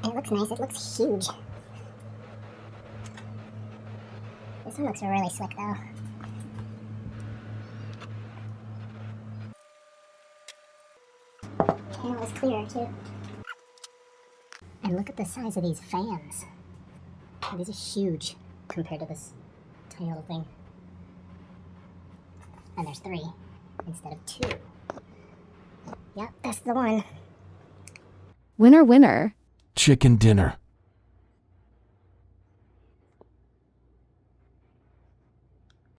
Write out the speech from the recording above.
It looks nice. It looks huge. This one looks really slick, though. Panel is clear, too. And look at the size of these fans. These are huge compared to this tiny little thing. And there's 3 instead of 2. Yep, that's the one. Winner, winner. Chicken dinner.